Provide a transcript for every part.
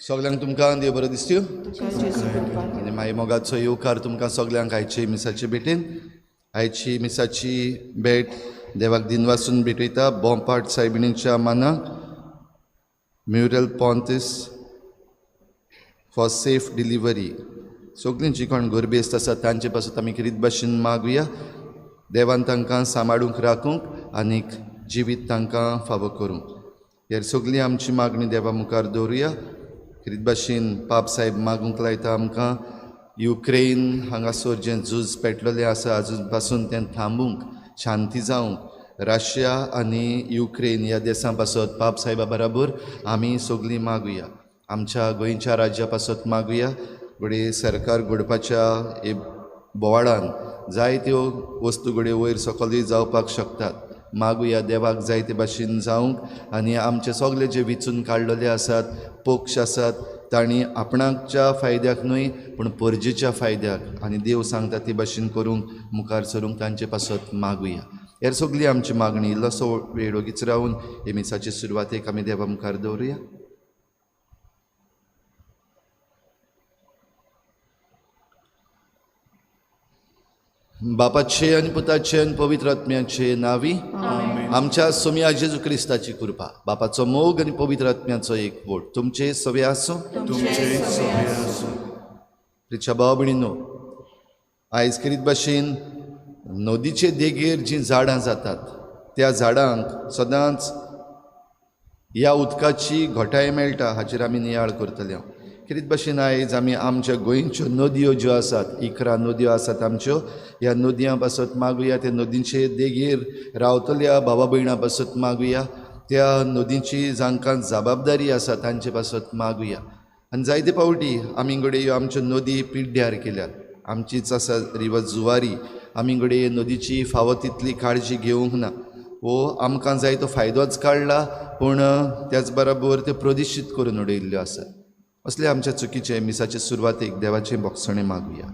सगळ्यांक तुमकां देव बरो दिसत्यो आनी मागीर मोगाचो येवकार तुमकां सगळ्यांक आयचे मिसाचे भेटेन. आयची मिसाची भेट देवाक दिनवासून भेटयता बोंपाट सायबिणीच्या मानाक म्युरल पॉन्टिस फॉर सेफ डिलिव्हरी. सगळीं जी कोण गरबेस्त आसा तांचे पासून आमी कितें भाशेन मागुया. देवान तांकां सांबाळूंक राखूंक आनीक जिवीत तांकां फावो करूंक. ह्या सगळी आमची मागणी देवा मुखार दवरुया. कितें भाशेन पाप साहेब मागूंक लायता आमकां युक्रेन हांगासर जें झूज पेटलेलें आसा आजून पासून तें थांबूंक, शांती जावंक रशिया आनी युक्रेन ह्या देशां पासत पाप साहेबा बराबर आमी सगळीं मागुया. आमच्या गोंयच्या राज्या पासत मागुया. घडये सरकार घडपाच्या बोवाळान जायत्यो वस्तू घडये वयर सकयली जावपाक शकतात. मागुया देवाक जायते भाशेन जावंक आनी आमचे सगळे जे विचून काडलेले आसात पक्ष आसात तांणी आपणाच्या फायद्याक न्हय पूण परजेच्या फायद्याक आनी देव सांगता ते भाशेन करूंक मुखार सरूंक तांचे पासत मागुया. हेर सगळी आमची मागणी इल्लोसो वेळ ओगीच रावन हे मिसाचे सुरवातेक आमी देवा मुखार दवरुया. बापाचे आनी पुताचे आनी पवित्र आत्म्याचे नांवी आमच्या सोम्या जेजू क्रिस्ताची कृपा बापाचो मोग आनी पवित्र आत्म्याचो एक वोट तुमचे सवे आसूं. प्रिच्या भाव भयणीनो, आयज कितें भाशेन नदीचे देगेर जीं झाडां जातात त्या झाडांक सदांच ह्या उदकाची घोटाय मेळटा हाचेर आमी नियाळ करतले. कितें भाशेन आयज आमी आमच्या गोंयच्यो नदयो ज्यो आसात 11 नदयो आसात आमच्यो ह्या नदयां पासत मागुया. त्या नदींचे देगेर रावतल्या भावा भयणां पासत मागुया. त्या नदींची जांकां जबाबदारी आसा तांचे पासत मागुया. आनी जायते फावटी आमी घडये ह्यो आमच्यो नदी पिड्ड्यार केल्यात. आमचीच आसा रिवर जुवारी. आमी घडये नदीची फावो तितली काळजी घेवंक ना. वो आमकां जाय तो फायदोच काडला पूण त्याच बरोबर त्यो प्रदुशीत करून उडयल्ल्यो आसात. असले आमच्या चुकीचे मिसाचे सुरवातेक देवाचे बोगसणे मागुया.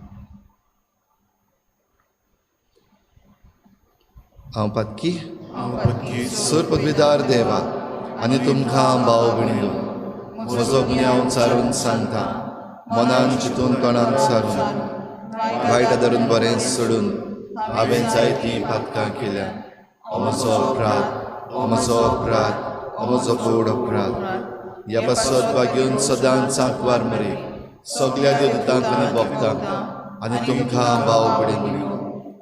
हांव पातकी सूर पदवीदार देवा आनी तुमकां भाव भयणीनो म्हजो गुन्यांव चारून सांगता. मनान चिंतून तोंडान सारून वायट धरून बरें सोडून हांवें जायतीं पातकां केल्या. म्हजो अपराध म्हजो गोड अपराध ह्या पासत वागून सदांच सांकवार मरे सगळ्या देवतांक आनी भक्तांक आनी तुमकां भाव भयणीनो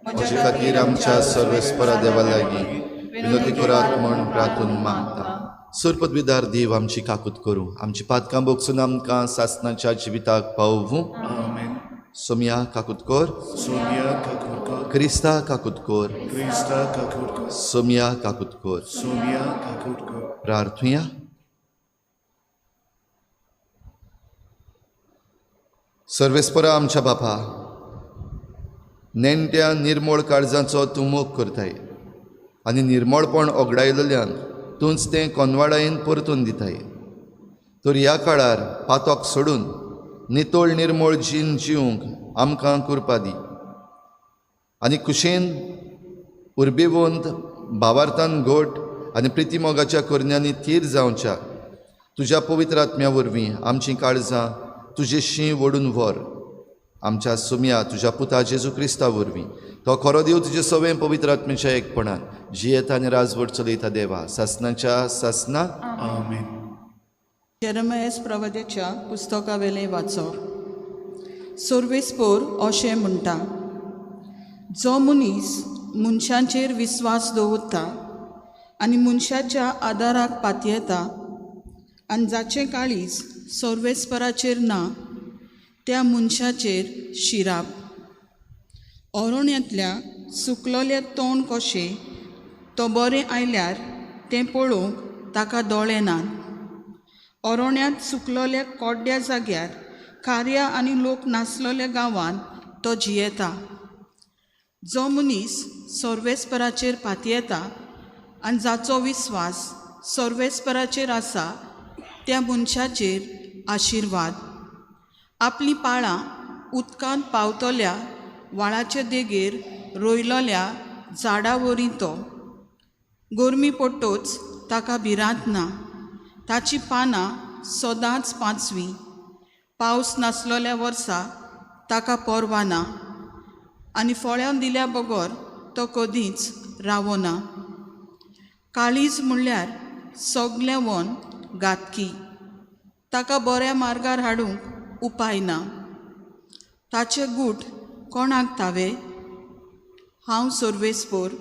म्हजे खातीर आमच्या सर्वेस्परा देवा लागीं विनोती करात म्हूण प्रार्थून मागता. सूर पदवीदार देव आमची काकूत करूं. आमची पातकां बोगसून आमकां सासणाच्या जिविताक पावूं. सोम्या काकूत कोर. क्रिस्ता काकूत कोर. सोम्या काकूत कोर. प्रार्थुया. सर्वेस्परा आमच्या बापा, नेणट्या निर्मळ काळजाचो तूं मोग करताय आनी निर्मळपण ओगडायलेल्यांक तूंच तें कोनवाडायेन परतून दिताय. तर ह्या काळार पातोक सोडून नितोळ निर्मळ जीण जिवंक आमकां कृपा दी आनी कुशेन उर्बेवंत भावार्थान घोट आनी प्रितीमोगाच्या करण्यांनी थीर जावच्या तुज्या पवित्र आत्म्या वरवीं आमचीं काळजां तुजे शीं ओडून व्हर. आमच्या सोम्या तुज्या पुता जेजू क्रिस्ता वरवीं तो खरो देव तुजे सवें पवित्र आत्म्याच्या एकपणान जियेता आनी राजवट चलयता देवा सासणाच्या सासना. आमेन. जेरेमिया प्रवाद्याच्या पुस्तका वेलें वाचप. सर्वेस्पोर अशें म्हणटा, जो मनीस मनशांचेर विस्वास दवरता आनी मनशाच्या आदाराक पातयेता आनी जाचें काळीज सर्वेस्पराचेर ना त्या मनशाचेर शिराप. अरोण्यांतल्या सुकलोले तोंड कशें तो बरें आयल्यार तें पळोवंक ताका दोळे नात. अरोण्यांत सुकलोल्या कोड्ड्या जाग्यार कार्या आनी लोक नासलोल्या गांवांत तो जियेता. जो मनीस सर्वेस्पराचेर पातयेता आनी जाचो विस्वास सर्वेस्पराचेर आसा त्या मनशाचेर आशिर्वाद. आपली पाळां उदकांत पावतल्या व्हाळाचे देगेर रोयलोल्या झाडां वरी तो. गरमी पडटोच ताका भिरांत ना. ताची पानां सदांच पांचवी, पावस नासलोल्या वर्सा ताका परवा ना, आनी फळां दिल्या बगर तो कधीच रावना. काळीज म्हणल्यार सगलें वन घातकी, ताका बऱ्या मार्गार हाडूंक उपाय ना. ताचे गूट कोणाक थावे? हांव सर्वेस्पोर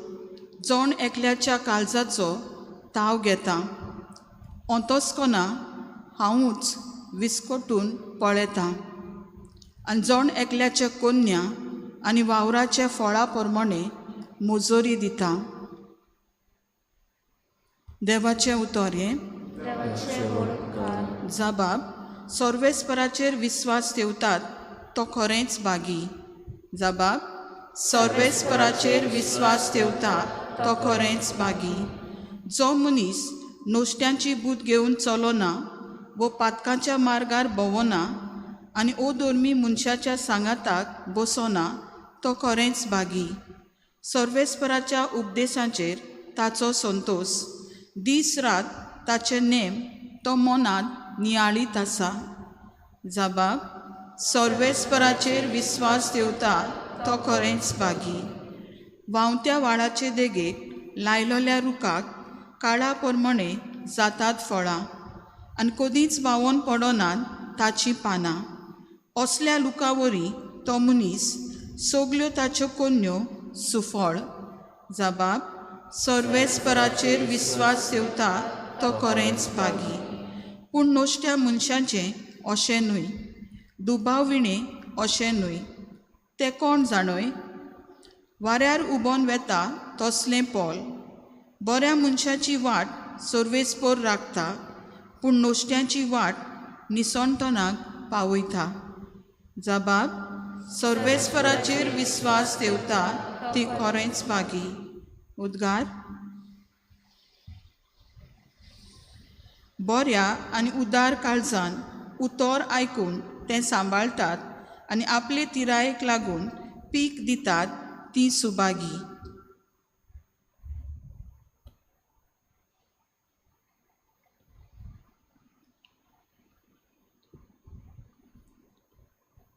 जण एकल्याच्या काळजाचो ताव घेतां. ओतोस्कोना हांवूच विस्कोटून पळयतां, आनी जण एकल्याच्या कोन्या आनी वावराच्या फळा प्रमाणे मोजोरी दिता. देवाचें उतर हें जबाब. सर्वेस्पराचेर विस्वास ठेवतात तो खरेंच बागी. जबाब. सर्वेस्पराचेर विस्वास ठेवता तो खरेंच बागी. जो मनीस नोश्त्यांची बूत घेवन चलोना वो पातकांच्या मार्गार भोवना आनी ओधर्मी मनशाच्या सांगाताक बसोना तो खरेंच बागी. सर्वेस्पराच्या उपदेशांचेर ताचो संतोष. दीस रात ताचे नेम तो मनांत नियाळीत आसा. जबाब. सर्वेस्पराचेर विस्वास ठेवता तो खरेंच बागी. व्हांवत्या वाळाचे देगेक लायलोल्या रुखाक काळा प्रमाणे जातात फळां, आनी कदींच बावोन पडनात ताची पानां. असल्या लुकावरी तो मनीस सगल्यो ताच्यो कोन्यो सुफळ. जबाब. सर्वेस्पराचेर विस्वास ठेवता तो खरेंच बागी. पूण नोश्त्या मनशांचें अशें न्हय, दुबाविणें अशें न्हय. तें कोण जाणय? वाऱ्यार उबोन वेता तसलें पोल. बऱ्या मनशाची वाट सर्वेस्पोर राखता, पूण नोश्त्यांची वाट निसणटनाक पावयता. जबाब. सर्वेस्पराचेर विस्वास ठेवता ती खरेंच बागी. उद्गार. बऱ्या आनी उदार काळजान उतर आयकून तें सांबाळटात आनी आपले तिरायेक लागून पीक दितात ती सुबागी.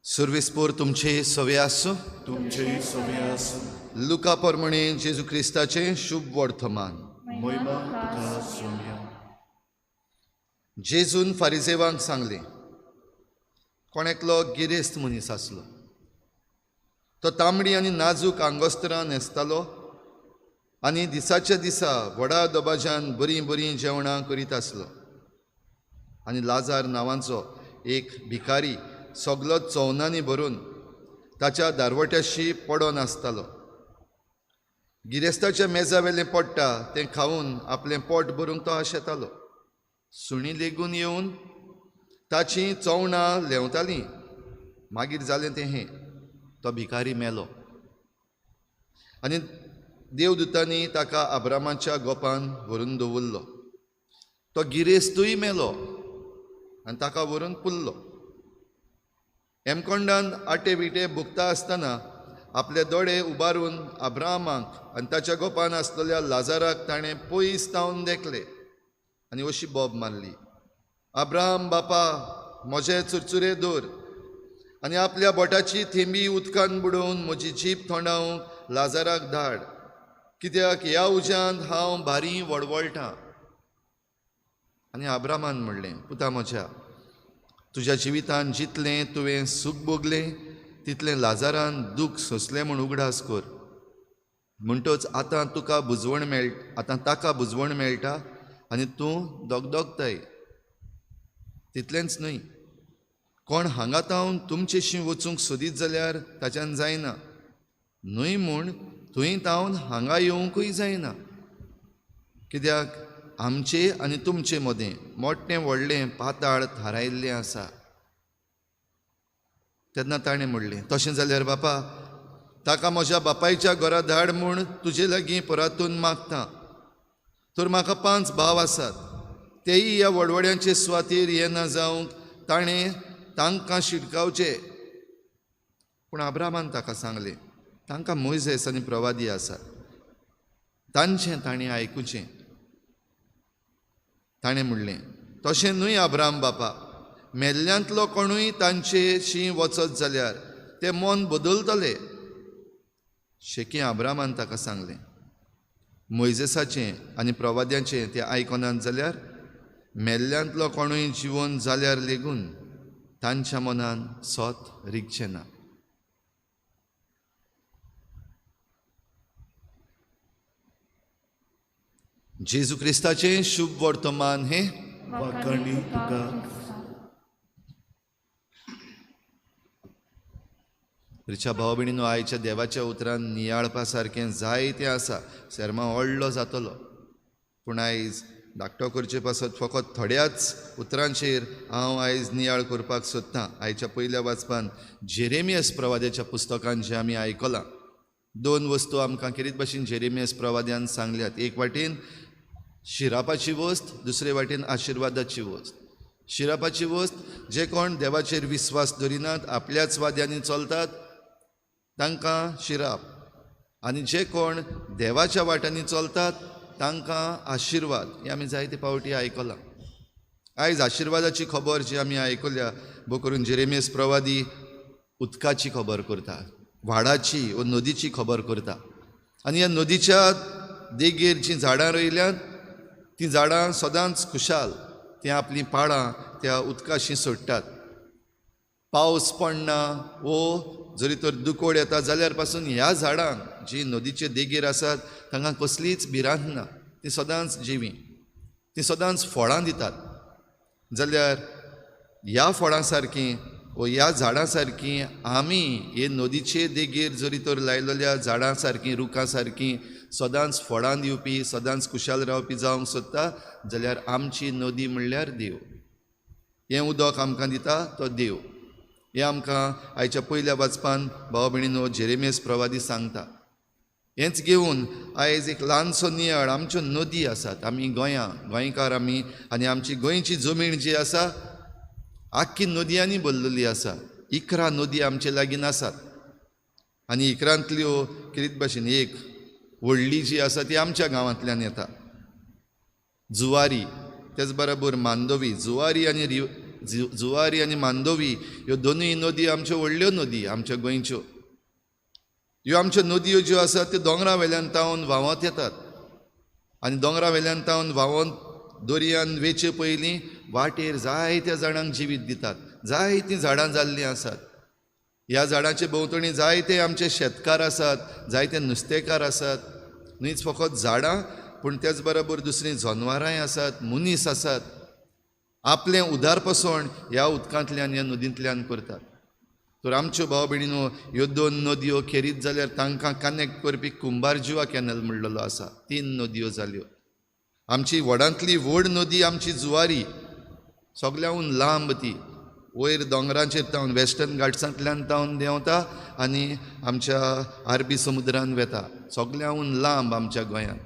सर्वेस्पोर तुमचे सवे आसूं. तुमचेय सवे आसूं. लुका प्रमाणे जेजू क्रिस्ताचें शुभ वर्तमान. महिमा तुका सोम्या. जेजून फारिसेवांक सांगलें, कोण एकलो गिरेस्त मनीस आसलो. तो तांबडी आनी नाजूक आंगोस्तरां न्हेसतालो आनी दिसाच्या दिसा व्हडा दबाज्यान बरीं बरीं जेवणां करीत आसलो. आनी लाजार नांवाचो एक भिकारी सगलो चोवनांनी भरून ताच्या दारवट्याशी पडोन आसतालो. गिरेस्ताच्या मेजावेलें पडटा तें खावून आपलें पोट भरूंक तो आशेतालो. सुणीं लेगून येवन ताचीं चोवणां लेवतालीं. मागीर जालें तें हें, तो भिकारी मेलो आनी देवदूतांनी ताका अब्रामाच्या गोपान व्हरून दवरलो. तो गिरेस्तूय मेलो आनी ताका व्हरून पुल्लो. हेमकोंडान आटे बिटे भुगता आसतना आपले दोळे उबारून अब्रामाक आनी ताच्या गोपान आसलेल्या लाजाराक ताणें पयस तावन देखले आनी अशी बोब मारली, अब्राहम बापा, म्हजे चुरचुरे दवर आनी आपल्या बोटाची थेंबी उदकान बुडोवन म्हजी जीब थोंडावंक लाजाराक धाड, कित्याक ह्या उज्यांत हांव भारी वळवळटां. आनी अब्रामान म्हणलें, पुता म्हज्या, तुज्या जिवितान जितलें तुवें सूख भोगलें तितलें लाजारान दूख सोंसलें म्हूण उगडास कर. म्हणटच आतां ताका बुजवण मेळटा आनी तूं दोगदोगताय. तितलेंच न्हय, कोण हांगा तावन तुमचेशी वचूंक सोदीत जाल्यार ताच्यान जायना. न्हय म्हूण थंय तावन हांगा येवंकूय जायना. कित्याक आमचे आनी तुमचे मदें मोठें व्हडलें पाताळ थारायिल्लें आसा. तेन्ना ताणें म्हणलें, तशें जाल्यार बापा, ताका म्हज्या बापायच्या घरा धाड म्हूण तुजे लागीं परातून मागतां. तर म्हाका 5 भाव आसात, तेय ह्या वडवड्यांचे सुवातेर येना जावंक ताणें तांकां शिटकावचे. पूण अब्रामान ताका सांगलें, तांकां मोइजेस आनी प्रवादी आसात, तांचें ताणें आयकुचें. ताणें म्हणलें, तशें न्हय अब्राम बापा, मेल्ल्यांतलो कोणूय तांचे शीं वचत जाल्यार ते मन बदलतले. शेकी अब्रामान ताका सांगलें. मोइजेसाचें आनी प्रवाद्यांचें ते आयकनात जाल्यार मेल्ल्यांतलो कोणूय जिवन जाल्यार लेगून तांच्या मनान सोत रिगचें ना. जेजू क्रिस्ताचें शुभ वर्तमान हें वाकणी तुका रिच्या भाव भयणीनो, आयच्या देवाच्या उतरान नियाळपा सारकें जायतें आसा. सेर्मा व्हडलो जातलो, पूण आयज धाकटो करचे पासत फकत थोड्याच उतरांचेर हांव आयज नियाळ करपाक सोदतां. आयच्या पयल्या वाचपान जेरेमियस प्रवाद्याच्या पुस्तकान जें आमी आयकलां, 2 वस्तू आमकां कितें भाशेन जेरेमियस प्रवाद्यान सांगल्यात. एक वाटेन शिरापाची वस्त, दुसरे वाटेन आशिर्वादाची वस्त. शिरापाची वस्त, जे कोण देवाचेर विस्वास दवरिनात, आपल्याच वाद्यांनी चलतात, तांकां शिराप. आनी जे कोण देवाच्या वाट्यांनी चलतात तांकां आशिर्वाद. हे आमी जायते पावटी आयकलां. आयज आशिर्वादाची खबर जी आमी आयकल्या, बो करून जेरेमियस प्रवादी उदकाची खबर करता, व्हाडाची व नदीची खबर करता. आनी ह्या नदीच्या देगेर जीं झाडां रोयल्यात, तीं झाडां सदांच खुशाल, तीं आपलीं पाळां त्या उदकाशी सोडटात. पावस पडना वो जरी तर दुकोड येता जाल्यार पासून ह्या झाडांक जी नदीचे देगेर आसात तांकां कसलीच भिरांत ना. तीं सदांच जिवीं, तीं सदांच फळां दितात. जाल्यार ह्या फळां सारकीं व ह्या झाडां सारकीं आमी हे नदीचे देगेर जरी तर लायलेल्या झाडां सारकीं, रुखां सारकीं सदांच फळां दिवपी, सदांच खुशाल रावपी जावंक सोदता जाल्यार आमची नदी म्हणल्यार देव. हें उदक आमकां दिता तो देव. हें आमकां आयच्या पयल्या वाचपान भाव भयणीनो जेरेमियस प्रवादी सांगता. हेंच घेवन आयज एक ल्हानसो नियाळ आमच्यो नदी आसात. आमी गोंयकार आमी, आनी आमची गोंयची जमीन जी आसा आख्खी नदयांनी भरलेली आसा. 11 नदी आमचे लागीं आसात. आनी 11तल्यो कितें भाशेन एक व्हडली जी आसा ती आमच्या गांवांतल्यान येता, जुवारी. तेच बरोबर मांदोवी. जुवारी आनी मांदोवी ह्यो दोनूय नदी आमच्यो व्हडल्यो नदी आमच्या गोंयच्यो. ह्यो आमच्यो नदयो ज्यो आसात त्यो दोंगरा वेल्यान तावन व्हांवत येतात. आनी दोंगरा वेल्यान तावन व्हांवून दर्यान वेचे पयलीं वाटेर जायत्या जाणांक जिवीत दितात. जायतीं झाडां जाल्लीं आसात. ह्या झाडांचे भोंवतणी जायते आमचे शेतकार आसात, जायते नुस्तेकार आसात. न्हीच फकत झाडां, पूण तेच बरोबर दुसरीं जनवरांय आसात, मनीस आसात. आपलें उदारपसण ह्या उदकांतल्यान, ह्या नदींतल्यान करतात. तर आमच्यो भाव भयणीनो, ह्यो 2 नदयो खेरीत जाल्यार तांकां कनेक्ट करपी कुंभारजुवा कॅनल म्हणलेलो आसा. 3 नदयो जाल्यो. आमची व्हडांतली व्हड नदी आमची जुवारी, सगळ्याहून लांब ती, वयर दोंगरांचेर तावन वेस्टर्न घाट्सांतल्यान तावन देंवता आनी आमच्या अरबी समुद्रान वेता. सगळ्याहून लांब आमच्या गोंयांत.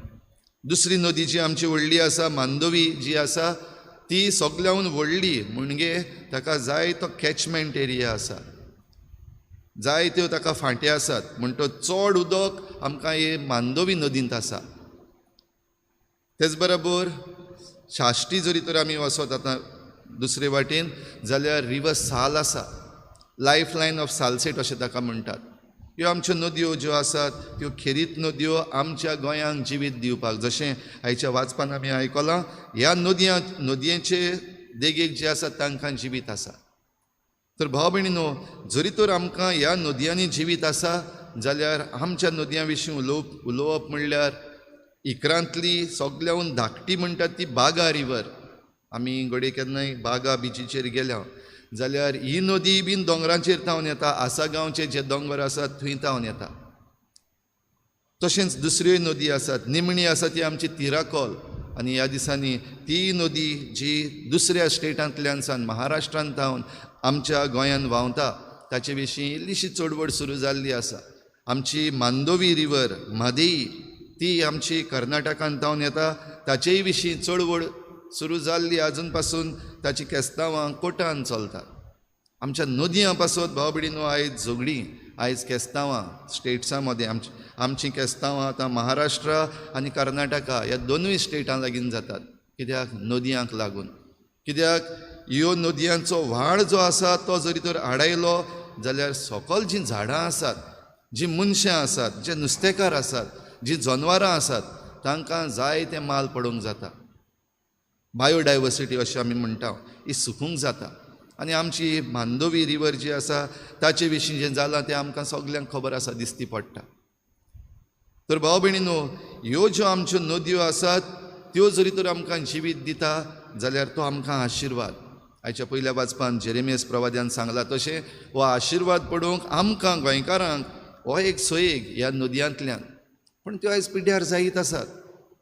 दुसरी नदी जी आमची व्हडली आसा, मांदोवी जी आसा, ती सगळ्याहून व्हडली म्हणजे ताका जायतो कॅचमेंट एरिया आसा, जायत्यो ताका फांट्यो आसात. म्हणटो चड उदक आमकां हे मांदोवी नदींत आसा. तेच बरोबर शाश्टी जरी तर आमी वचत आतां दुसरे वाटेन जाल्यार रिवर साल आसा. लायफ लायन ऑफ सालसेट अशें ताका म्हणटात. ह्यो आमच्यो नदयो ज्यो आसात त्यो खेरीत नदयो आमच्या गोंयांक जिवीत दिवपाक. जशें आयच्या वाचपान आमी आयकलां, ह्या नदयेचे देगेक जे आसा तांकां जिवीत आसा. तर भाव भयणीनो, जरी तर आमकां ह्या नदयांनी जिवीत आसा जाल्यार आमच्या नदयां विशीं उलोवप म्हणल्यार 11तली सगळ्याहून धाकटी म्हणटात ती बागा रिवर. आमी घडये केन्नाय बागा बिचीचेर गेल्या जाल्यार ही नदी बीन दोंगरांचेर तावन येता. आसा गांवचे जे दोंगर आसात थंय तावन येता. तशेंच दुसऱ्योय नदी आसात. निमणी आसा ती आमची तिराकोल. आनी ह्या दिसांनी ती नदी जी दुसऱ्या स्टेटांतल्यान सावन महाराष्ट्रांत तावन आमच्या गोंयांत व्हांवता ताचे विशीं इल्लीशी चळवळ सुरू जाल्ली आसा. आमची मांदोवी रिवर म्हादेई ती आमची कर्नाटकांत तावन येता. ताचेय विशीं चळवळ सुरू जाल्ली. आजून पासून ताची केस्तांवां कोर्टान चलतात. आमच्या नदयां पासत भाव भयणीनो आयज झगडीं, आयज केस्तांवां स्टेट्सां मदें आमची केस्तांवां आतां महाराष्ट्रा आनी कर्नाटका ह्या दोनूय स्टेटां लागीं जातात. कित्याक? नदयांक लागून. कित्याक ह्यो नदयांचो व्हाळ जो आसा तो जरी तर आडायलो जाल्यार सकयल जीं झाडां आसात, जीं मनशां आसात, जे नुस्तेकार आसात, जीं जनवरां आसात, तांकां जायते माल पडोवंक जाता. बायोडायवर्सिटी अशें आमी म्हणटा ही सुकूंक जाता. आनी आमची मांडोवी रिवर जी आसा ताचे विशीं जें जालां तें आमकां सगल्यांक खबर आसा, दिसती पडटा. तर भाव भयणीनो, ह्यो ज्यो आमच्यो नदयो आसात त्यो जरी तर आमकां जिवीत दिता जाल्यार तो आमकां आशिर्वाद. आयच्या पयल्या वाचपान जेरेमियास प्रवाद्यान सांगलां तशें हो आशिर्वाद पडोवंक आमकां गोंयकारांक हो एक सयेग ह्या नदयांतल्यान. पूण त्यो आयज पिड्ड्यार जायत आसात.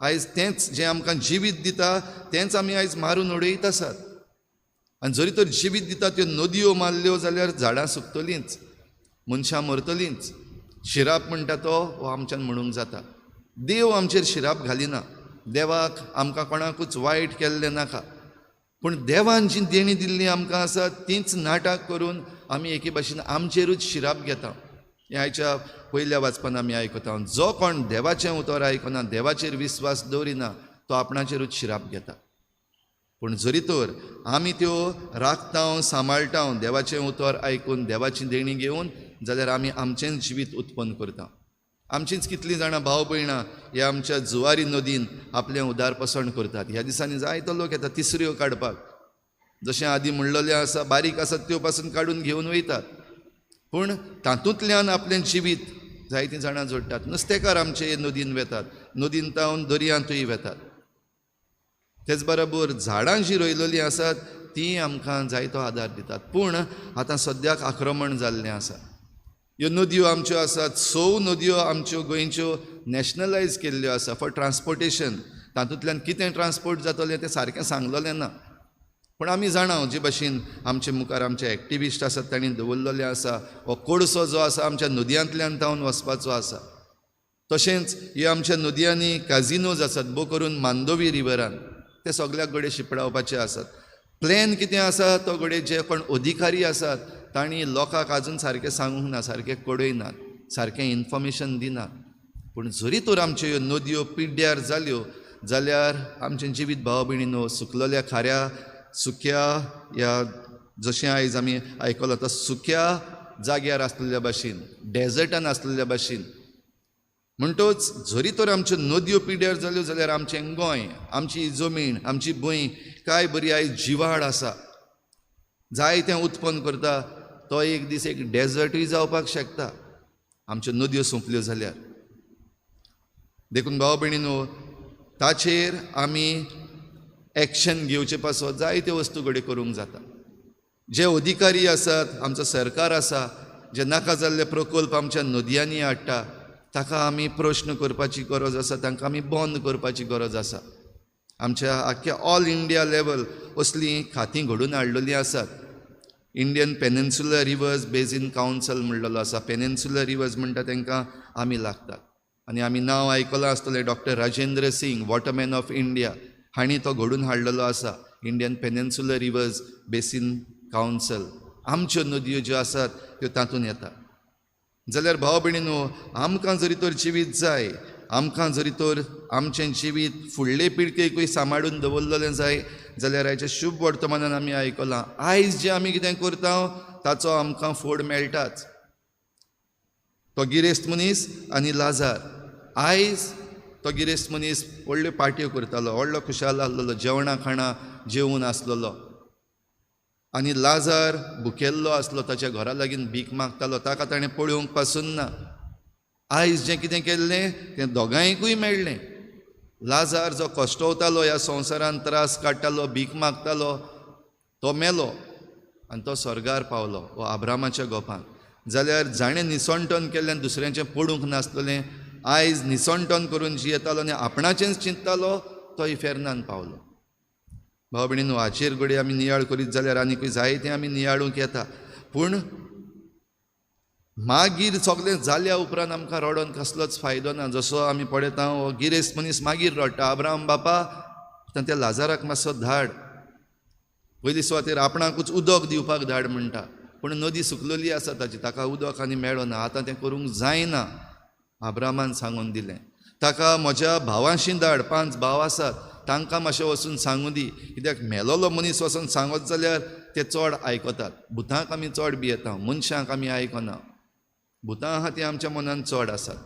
आयज तेंच जें आमकां जिवीत दिता तेंच आमी आयज मारून उडयत आसात. आनी जरी तर जिवीत दिता त्यो नदयो मारल्यो जाल्यार झाडां सुकतलींच, मनशां मरतलींच. शिराप म्हणटा तो हो आमच्यान म्हणूंक जाता. देव आमचेर शिराप घालिना. देवाक आमकां कोणाकूच वायट केल्लें नाका. पूण देवान जी देणी दिल्ली आमकां आसा तींच नाटक करून आमी एके भाशेन आमचेरूच शिराप घेता. हें आयच्या पयल्या वाचपान आमी आयकता. जो कोण देवाचें उतर आयकना, देवाचेर विस्वास दवरिना, तो आपणाचेरूच शिराप घेता. पूण जरी तर आमी त्यो राखतां, सांबाळटां, देवाचें उतर आयकून, देवाची देणी घेवन, जाल्यार आमी आमचेंच जिवीत उत्पन्न करता. आमचींच कितलीं जाणां भाव भयणां ह्या आमच्या जुवारी नदीन आपलें उदारपसण करतात. ह्या दिसांनी जायतो लोक येता तिसऱ्यो काडपाक. जशें आदीं म्हणलेलें आसा, बारीक आसात त्यो पासून काडून घेवन वयतात. पूण तातूंतल्यान आपलें जिवीत जायतीं जाणां जोडटात. नुस्तेकार आमचे नदीन वेतात, नदीन तावन दर्यांतूय वेतात. तेच बरोबर झाडां जीं रोयलेलीं आसात तीं आमकां जायतो आदार दितात. पूण आतां सद्याक आक्रमण जाल्लें आसा. ह्यो नदयो आमच्यो आसात, 6 नदयो आमच्यो गोंयच्यो नॅशनलायज केल्ल्यो आसा फॉर ट्रान्सपोर्टेशन. तातूंतल्यान कितें ट्रान्सपोर्ट जातलें तें सारकें सांगलेलें ना. पूण आमी जाणा जे भाशेन आमचे मुखार आमचे एक्टिविस्ट आसात तांणी दवरलेलें आसा, हो कोडसो जो आसा आमच्या नदयांतल्यान तावन वचपाचो आसा. तशेंच ह्यो आमच्या नदयांनी काजिनोज आसात, बो करून मांडोवी रिवरान, ते सगळ्याक घडये शिपडावपाचे आसात. प्लॅन कितें आसा तो घडये जे कोण अधिकारी आसात तांणी लोकांक आजून सारकें सांगूंक ना, सारकें कळयनात, सारकें इन्फॉर्मेशन दिनात. पूण जरी तर आमच्यो ह्यो नदयो पिड्ड्यार जाल्यो जाल्यार आमचें जिवीत भाव भयणीनो सुकलेल्या खाऱ्या सुक्या ह्या जशें आयज आमी आयकलां आतां सुक्या जाग्यार आसलेल्या भाशेन, डेजर्टान आसलेल्या भाशेन. म्हणटच जरी तर आमच्यो नदयो पिड्ड्यार जाल्यो जाल्यार आमचें गोंय, आमची जमीन, आमची भूंय काय बरी आयज जिवाड आसा, जायतें उत्पन्न करता. तो एक दीस एक डेजर्टूय जावपाक शकता आमच्यो नदयो सोंपल्यो जाल्यार. देखून भाव भयणीनो, ताचेर आमी एक्शन घेवचे पासत जायत्यो वस्तू घडये करूंक जाता. जे अधिकारी आसात, आमचो सरकार आसा, जे नाका जाल्ले प्रकल्प आमच्या नदयांनी हाडटा, ताका आमी प्रश्न करपाची गरज आसा, तांकां आमी बंद करपाची गरज आसा. आमच्या आख्ख्या ऑल इंडिया लेवल असलीं खातीं घडून हाडलेलीं आसात. Indian peninsular rivers basin council म्हणलेलो आसा. पेनिन्सुलर रिवर्स म्हणटा तांकां आमी लागतात. आनी आमी नांव आयकलां आसतलें doctor Rajendra Singh, waterman of India, हांणी तो घडून हाडलेलो आसा. Indian peninsular rivers basin council. आमच्यो नदयो ज्यो आसात त्यो तातूंत येता. जाल्यार भाव भयणीनो, आमकां जरी तर जिवीत जाय, आमकां जरी तर आमचें जिवीत फुडले पिळगेकूय सांबाळून दवरलेलें जाय जाल्यार आयच्या शुभ वर्तमानान आमी आयकलां, आयज जें आमी कितें करता ताचो आमकां फोड मेळटाच. तो गिरेस्त मनीस आनी लाजार. आयज तो गिरेस्त मनीस व्हडल्यो पार्ट्यो करतालो, व्हडलो खुशाल आसलेलो, जेवणां खाणां जेवून आसलेलो. आनी लाजार भुकेल्लो आसलो, ताच्या घरा लागीं भीक मागतालो, ताका ताणें पळोवंक पासून ना. आयज जें कितें केल्लें तें दोगांयकूय मेळ्ळें. लाजार जो कश्टवतालो, ह्या संवसारांत त्रास काडटालो, भीक मागतालो, तो मेलो आनी तो स्वर्गार पावलो, हो आब्रामाच्या गोपान. जाल्यार जाणें निसंटन केल्लें दुसऱ्याचें पडूंक नासतलें, आयज निसंटन करून जियेतालो आनी आपणाचेंच चिंततालो, तो इफेर्नान पावलो. भाव भयणीनो, हाचेर घडये आमी नियाळ करीत जाल्यार आनीकूय जायतें आमी नियाळूंक येता. पूण मागीर सगळें जाल्या उपरांत आमकां रडोन कसलोच फायदो ना. जसो आमी पळयता हो गिरेस्त मनीस मागीर रडटा, अब्राहम बापा त्या लाजाराक मातसो धाड. पयलीं सुवातेर आपणाकूच उदक दिवपाक धाड म्हणटा, पूण नदी सुकलेली आसा ताची, ताका उदक आनी मेळना. आतां तें करूंक जायना. अब्राहमान सांगून दिलें ताका, म्हज्या भावांशी धाड, 5 भाव आसात, तांकां मातशें वचून सांगूं दी, कित्याक मेलोलो मनीस वचून सांगत जाल्यार ते चड आयकतात. भुतांक आमी चड भियेता, मनशांक आमी आयकना. भुतां आहा ती आमच्या मनान चड आसात.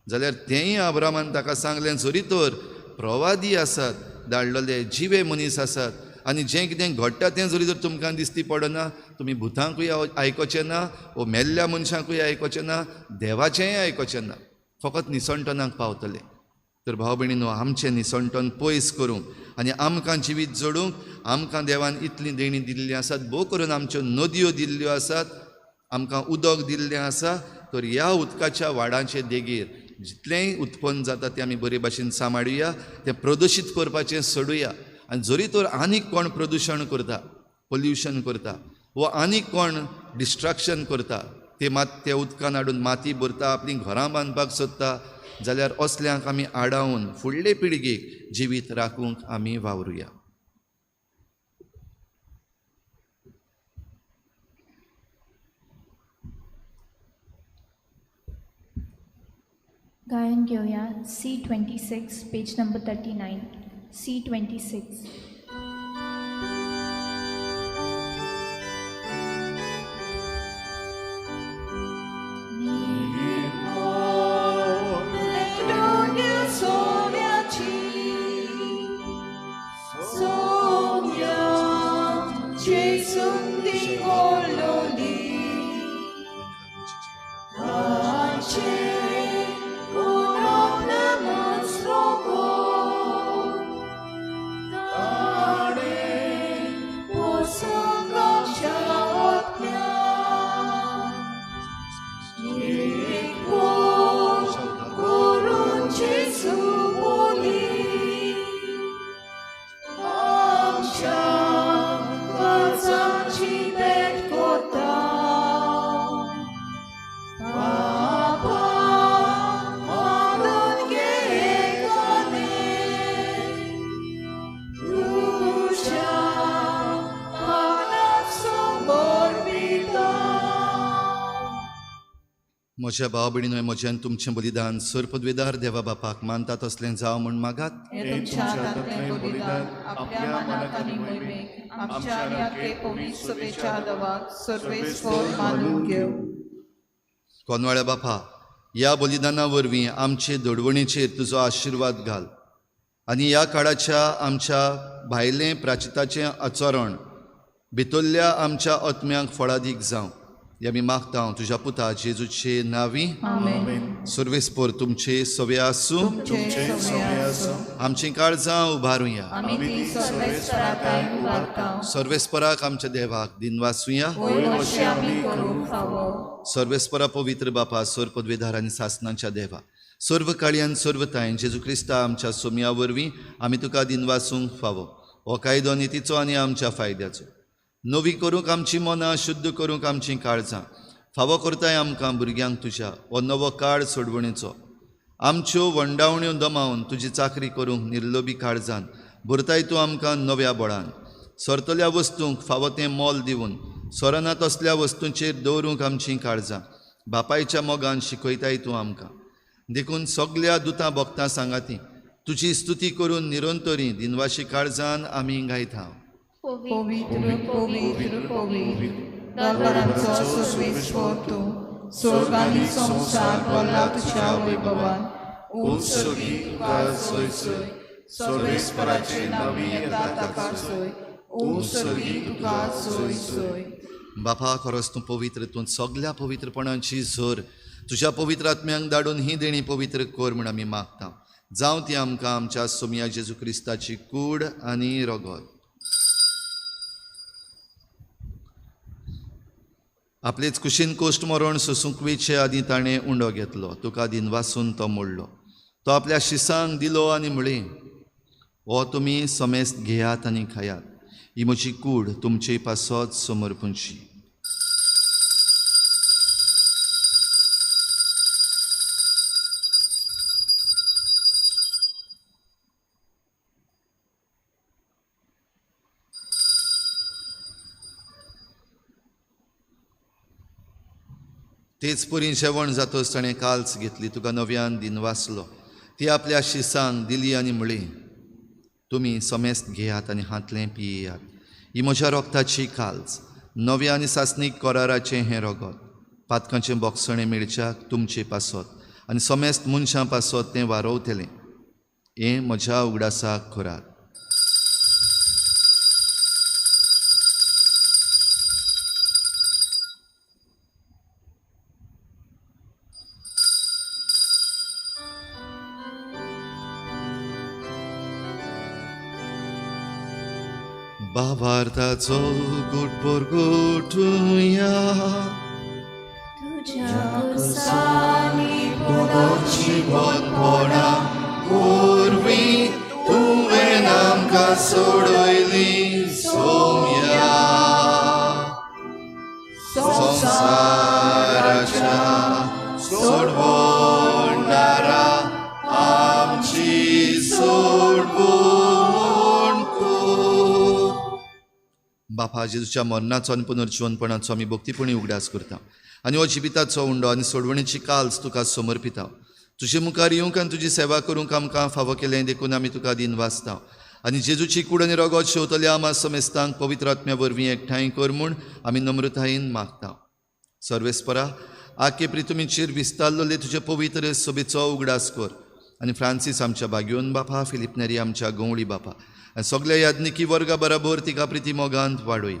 जाल्यार तेंय अब्रामान ताका सांगलें, जरी तर प्रवादी आसात, धाडलेले जिवे मनीस आसात, आनी जें कितें घडटा तें जरी तर तुमकां दिसती पडना, तुमी भुतांकूय आयकोचें ना, वो मेल्ल्या मनशांकूय आयकोचें ना, देवाचेंय आयकोचें ना, फकत निसंटनाक पावतले. तर भाव भयणीनो, आमचें निसंटन पयस करूंक आनी आमकां जिवीत जोडूंक आमकां देवान इतलीं देणी दिल्लीं आसात. भोव करून आमच्यो नदयो दिल्ल्यो आसात, आमकां उदक दिल्लें आसा. तर ह्या उदकाच्या वाडांचे देगेर जितलेंय उत्पन्न जाता तें आमी बरे भाशेन सांबाळुया, तें प्रदूशीत करपाचें सोडुया. आनी जरी तर आनीक कोण प्रदूशण करता, पोल्युशन करता, वो आनीक कोण डिस्ट्रक्शन करता, ते उदकान हाडून माती भरता, आपलीं घरां बांदपाक सोदता, जाल्यार असल्यांक आमी आडावन फुडले पिळगेक जिवीत राखूंक आमी वावरुया. गायन घेऊया C26, पेज नंबर 39. C26. म्हज्या भाव भयणीनो, म्हज्यान तुमचें बलिदान सर्पद्वेदार देवा बापाक मानता तसलें जावं म्हूण मागात. हे तुमच्या हातांतलें बलिदान आपल्या मनाक आनी मोहिमेक आमच्या आनी आख्खे पवित्र सभेच्या आदवाक सर्वेस्पर मानून घेव. कोनवाळ्या बापा, ह्या बलिदाना वरवीं आमचे दडवणेचेर तुजो आशिर्वाद घाल आनी ह्या काळाच्या आमच्या भायलें प्राचिताचें आचरण भितरल्या आमच्या आत्म्यांक फळादीक जावं. हे आमी मागता तुज्या पुता जेजूचे नांवी. सर्वेस्पर तुमचे सवे आसूं, आमची काळजां उबारुया. सर्वेस्पराक आमच्या देवाक दिनवासुया. सर्वेस्परा पवित्र बापा, सर्पद्वेदार आनी सासनांच्या देवा, सर्व काळी सर्व तायेन जेजू क्रिस्ता आमच्या सोम्या वरवीं आमी तुका दिनवासूंक फावो. हो कायदो नितीचो आनी आमच्या फायद्याचो. नवी करूंक आमची मनां, शुद्ध करूंक आमची काळजां, फावो करताय आमकां भुरग्यांक तुज्या हो नवो काळ सोडवणेचो. आमच्यो वंडावण्यो दमावन तुजी चाकरी करूंक निर्लोभी काळजान भरताय तूं आमकां नव्या बळान. सरतल्या वस्तूंक फावो तें मोल दिवन सोरना तसल्या वस्तूंचेर दवरूंक आमची काळजां बापायच्या मोगान शिकयताय तूं आमकां. देखून सगल्या दुतां भक्तां सांगाती तुजी स्तुती करून निरंतरी दिनवाशी काळजान आमी गायता. पवित्र पवित्र पवित्र दरबारांचो सर्वेस्पर तूं, स्वर्ग आनी संवसार भरला तुज्या वैभवान. उंच सगळी तुका सोय सोय, सर्वेस्पराचे नांवी येता ताका सोय. उंच सगळी तुका सोय सोय. बापा, खरोच तूं पवित्र, तूं सगल्या पवित्रपणाची झर तुज्या पवित्र आत्म्यांक धाडून ही देणी पवित्र कर म्हूण आमी मागता. जावं ती आमकां आमच्या सोम्या जेजू क्रिस्ताची कूड आनी रगत. आपलेच कुशीन कोश्ट मरण सुसुंकवेचे आदी ताणें उंडो घेतलो, तुका दिनवासून तो मोडलो. तो आपल्या शिसांक दिलो आनी म्हळें, हो तुमी समेस्त घेयात आनी खायात, ही म्हजी कूड तुमचे पासत समर्पणची. तेच परी जेवण जातच ताणें काल्स घेतली, तुका नव्यान दिन वाचलो, ती आपल्या शिसांक दिली आनी म्हळें, तुमी समेस्त घेयात आनी हातलें पियेयात. ही म्हज्या रोगताची काल्ज, नव्या आनी सासणीक कोराराचें हें रगत, पातकांचें बोगसणें मेळच्याक तुमचें पासत आनी समेस्त मनशां पासत तें वारोवतलें. हें म्हज्या उगडासाक करात. भावार्थाचो गुटपोर गुटुया. तुझ्या कुर्सानी पोदाची बोधपणा वरवीं तुवें आमकां सोडयली सोम्या. संवसाराच्या सोडवणारा आमची सोडवण कर. बापा जेजूच्या मरणाचो आनी पुनर्जीवनपणाचो आमी भक्तीपणी उगडास करता आनी हो जिविताचो उंडो आनी सोडवणेची काल्स तुका समर्पिता. तुजे मुखार येवंक आनी तुजी सेवा करूंक आमकां फावो केलें देखून आमी तुका दिन वाचता आनी जेजूची कूड आनी रगत शेवतल्या आमा समेस्तांक पवित्र आत्म्या वरवीं एकठांय कर म्हूण आमी नम्रतायेन मागता. सर्वेस्परा आखे प्रितुमीचेर विस्तारलोले तुजे पवित्र सभेचो उगडास कर आनी फ्रांसीस आमच्या बागयोन बापा, फिलिप नेरी आमच्या गवळी बापा आनी सगळ्या याज्ञिकी वर्गा बराबर तिका प्रिती मोगांत वाडोय.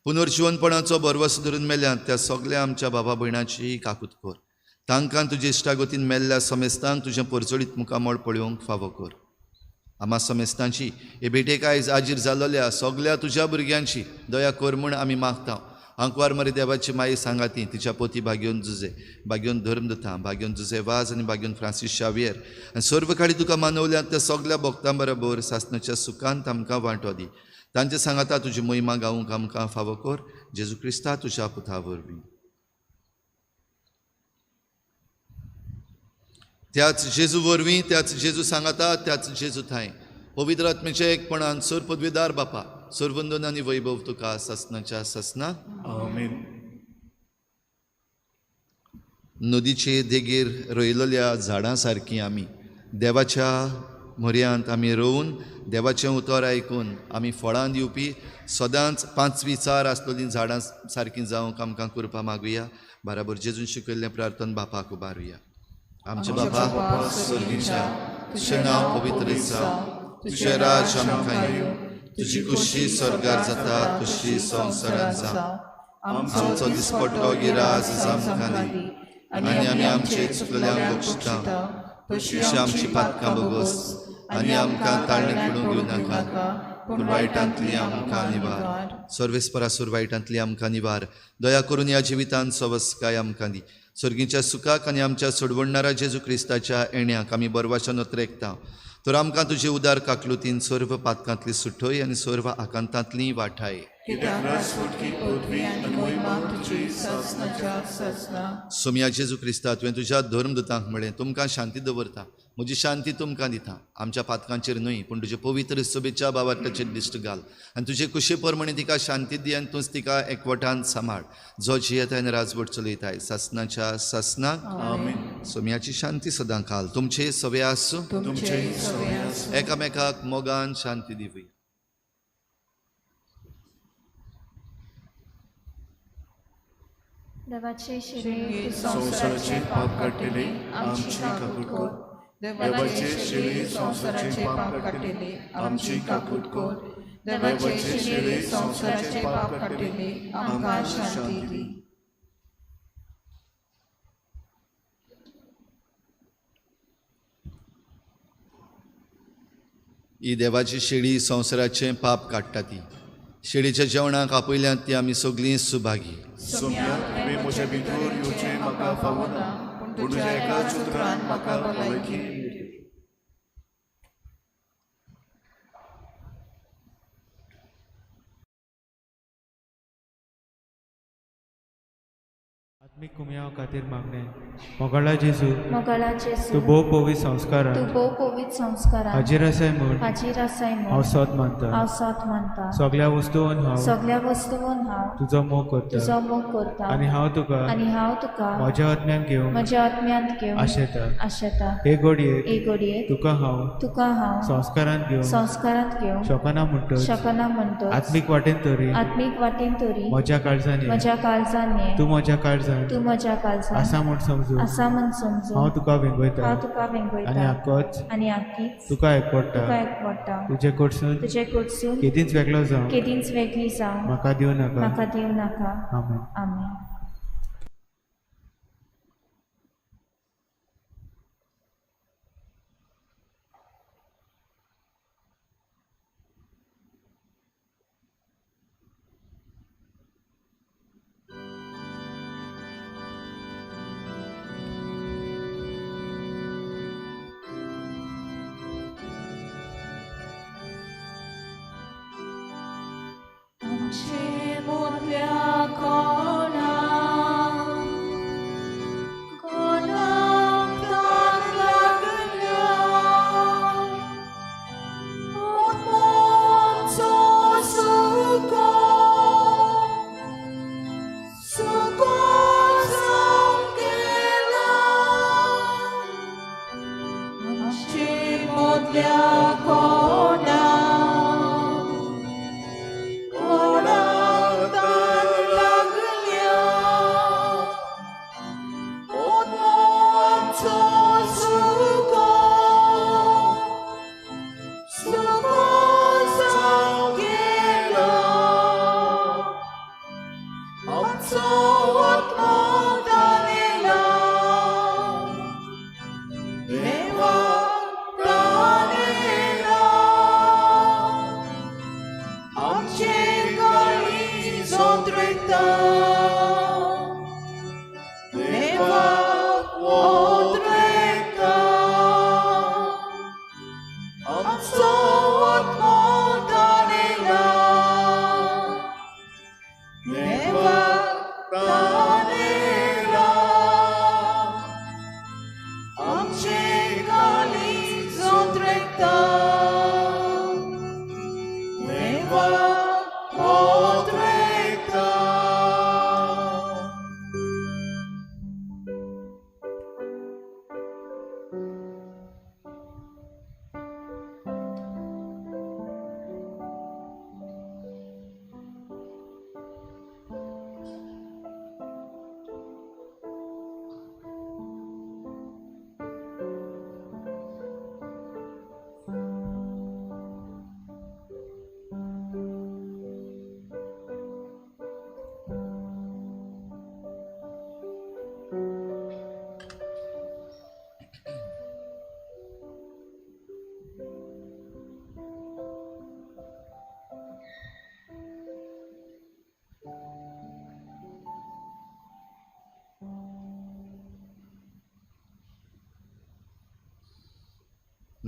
पुनर्जीवनपणाचो बरवस धरून मेल्यांत त्या सगळ्या आमच्या बाबा भयणाची काकूत कर. तांकां तुजे इश्टागतीन मेल्ल्या समेस्तांक तुजें परचडीत मुखामळ पळोवंक फावो कर. आमा समेस्तांची हे भेटेक आयज आजीर जाल्ल्या सगळ्या तुज्या भुरग्यांची दया कर म्हूण आमी मागता. आंकवार मरे देवाची माई सांगाती तिच्या पोती भाग्योन जुजे, भाग्योन धर्मदता, भाग्योन जुजे वाज आनी भाग्योन फ्रांसीस शावियर आनी सर्व काळी तुका मानवल्यांत त्या सगळ्या भक्तां बरोबर सासणाच्या सुखांत आमकां वांटो दी. तांचे सांगाता तुजी महिमा गावूंक आमकां फावो कर. जेजू क्रिस्ता तुज्या पुता वरवीं. त्याच जेजू वरवीं, त्याच जेजू सांगाता, त्याच जेजू थंय पवित्र आत्म्याचे एकपणान सर पदवीदार बापा, सर्वंदन आनी वैभव तुका ससनाच्या ससना. आमेन. नदीचे देगेर रोयलेल्या झाडां सारकीं आमी देवाच्या म्हऱ्यांत आमी रोवन देवाचें उतर आयकून आमी फळां दिवपी सदांच पांच विचार आसलेलीं झाडां सारकीं जावंक आमकां करपा मागुया. बराबर जेजून शिकयल्लें प्रार्थना बापाक उबारुया. आमचे बापा स्वर्गीच्या, तुजें नांव पवित्र जावं, तुजें राज आमकां येवं, तुजी खुशी स्वर्गार जाता तशी संवसारांत जावं. आमचो दिसपट्टो गिराज आमकां दी आनी आमी आमचे चुकल्यांक बक्षिता तशी आमची पातकां बोगोस आनी आमकां ताळणेक पडूंक दिवं नाका पूण वायटांतली आमकां निवार. सर्वेस्परा सुर वायटांतली आमकां निवार. दया करून ह्या जिवितांत सवस्काय आमकां दी. सर्गीच्या सुखाक आनी आमच्या सोडवणाऱ्या जेजू क्रिस्ताच्या येण्याक आमी बरवाशान नत्रेकता. तर आमकां तुजे उदार काकलुतीन सर्व पातकांतली सुटय आनी सर्व आकांतांतली वाठाय. सोम्या जेजू क्रिस्ता तुवें तुज्या धर्मदूतांक म्हळें तुमकां शांती दवरता, म्हजी शांती तुमकां दिता. आमच्या पातकांचेर न्हय पूण तुजे पवित्र सभेच्या बाबार्थाचेर दिश्ट घाल आनी तुजे कुशे प्रमाणे तिका शांती दी आनी तूंच तिका एकवटान सांबाळ. जो जियेताय आनी राजवट चलयताय ससनाच्या ससनाक. सोम्याची शांती सदां घाल. तुमचे सवे आसूं. एकामेकाक मोगान शांती दिवया. देवाचे शिरे संवसाराचे पाप काडलेले आमची काकूट कर. देवाचे शिरे संवसाराचे पाप काडलेले आमची काकूट कर. देवाचे शिरे संवसाराचे पाप काडलेले आमकां शांती दी. ही देवाची शेळी संवसाराचें पाप काडटा ती. शेळीच्या जेवणाक आपयल्यांत ती आमी सगळीं सुभागी. सोम्या तुवें म्हजे भितर येवचें म्हाका फावो ना पूण तुज्या एकाच उतरान म्हाका भलायकी मेळटली. मी कुमयाव खातीर मागणे मोगाळा जेजू मोगाळा तू जेजू भोव पोवी संस्कारां तूं भोव पवित्र संस्कारान हाजीर आसाय म्हूण हाजीर आसाय हांव म्हूण सोत मानता हांव सोत मानता सगळ्या वस्तूंवन हांव सगळ्या वस्तूंवन हांव तुजो मोग करता तुजो मोग करता आनी हांव तुका आनी हांव तुका म्हज्या आत्म्यान घेवंक म्हज्या आत्म्यांत घेवन आशेता आशेता हे घडयेक एक घडयेक तुका हांव तुका हांव संस्कारांत घेवन संस्कारांत घेवन शोकना म्हणटच शकना म्हणटोच आत्मीक वाटेन तरी आत्मीक वाटेन तरी म्हज्या काळजान ये. म्हज्या काळजान ये तू म्हज्या काळजान तूं म्हज्या काळजान आसा म्हूण समजू आसा म्हूण समजून हांव तुका वेंगयता हांव तुका आनी वेंगयता आक्कोच आनी आखीच तुका एकपडटा तुका एकवडटा तुजे कडसून तुजे कडसून केदींच वेगळो जावं केदींच वेगळी जावं म्हाका दिवं नाका म्हाका दिवं नाका आमेन आमेन. आमचे मोदल्या कोणाक तान लागल्या मोदचो सुको जावं गेला आमचे मोदल्या कोणाक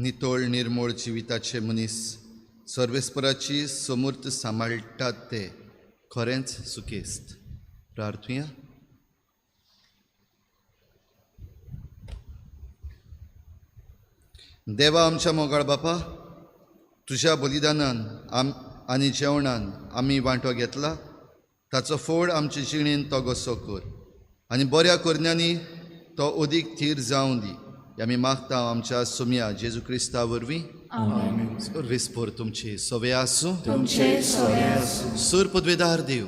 नितोळ निर्मोळ जिविताचे मनीस सर्वेस्पराची समूर्त सांबाळटात ते खरेंच सुखेस्त. प्रार्थुया. देवा आमच्या मोगाळ बापा, तुज्या बलिदानान आनी जेवणान आमी वांटो घेतला, ताचो फोड आमचे जिणेन तो घोसो कर आनी बऱ्या करण्यांनी तो अदीक थीर जावं दी. आमी मागता आमच्या सुम्या जेजू क्रिस्ता वरवीं. सर्वेस्पर तुमचे सोवे आसूं. सूर पदवेदार देव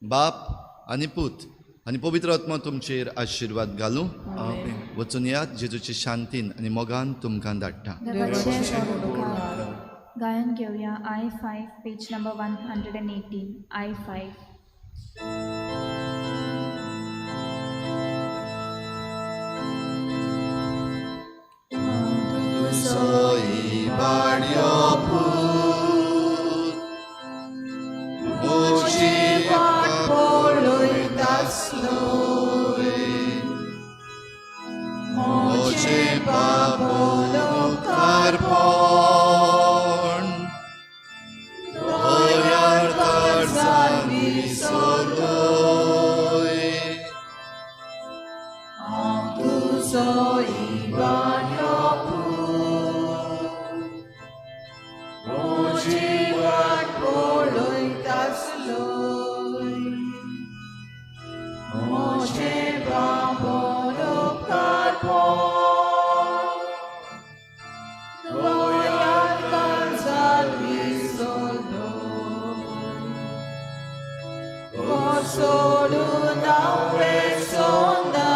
बाप आनी पूत आनी पवित्र आत्मा तुमचेर आशिर्वाद घालूं. वचून यात जेजूचे शांतीन आनी मोगान तुमकां धाडटा. गायन घेऊया I5 page number 118 I5. Soy barrio put, mochi poloi tasloi, moche babolo carpon, doyar tarzani solo. So iban yopu Mojiwan poloy tasloy Mojiwan polop karpo Loyal kansal risoldo Kosolu nawe sonda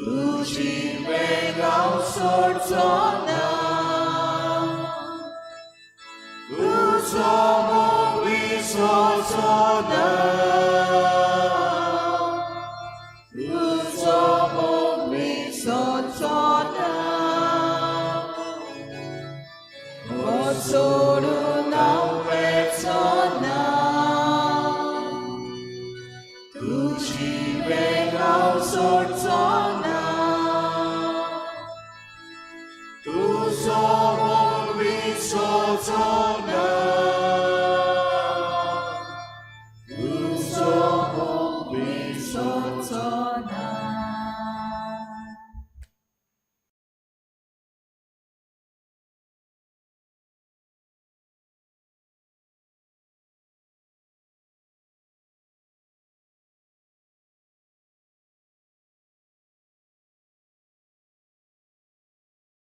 Luci megau sorzona Lusomo visorzona Lusomo visorzona Kosolu nawe sonda Luci megau sorzona Tu somo visorzona